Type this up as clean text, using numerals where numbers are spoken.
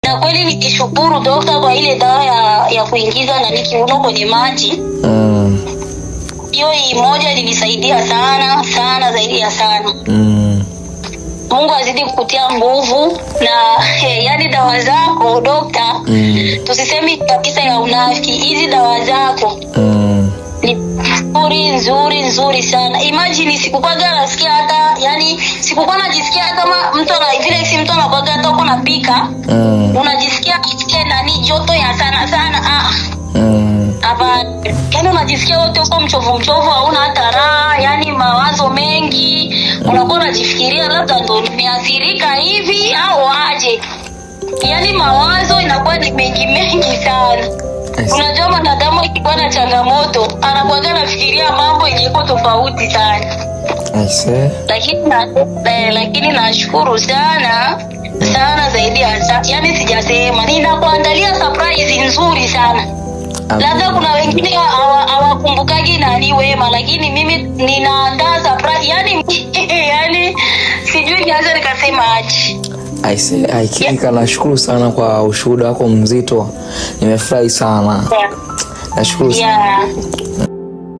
Na kweli nikishukuru dokta kwa ile dawa ya kuingiza na kiuno kwenye maji. Hiyo moja ilinisaidia sana sana zaidi ya sana. Mungu azidi kukutia nguvu na yani dawa zako dokta. Tusisemi kabisa ya unafiki, hizi dawa zako. Ni nzuri sana. Imagine sikukwaga nasikia hata yani sikukwa najisikia kama mtu ana vile si mtu anakwaga hata uko napika. Unajisikia nani joto ya sana. Hapa yani unajisikia wote uko mchovu hauna hata raha, yani mawazo mengi. Unakuwa unajifikiria labda ndo nimeathirika hivi au aje. Yani mawazo inakuwa ni mengi sana. Unajua mwanadamu akiwa na changamoto anakuwa anafikiria mambo yenyewe tofauti sana. Lakini nashukuru sana zaidi ya yani sijasema. Ninakuandalia surprise nzuri sana. Labda kuna wengine hawakumbukagi nani Wema, lakini mimi ninaandaa surprise yani sijui nianze nikasema aje. Hakika nashukuru sana kwa ushuhuda wako mzito. Nimefurahi sana. Nashukuru sana.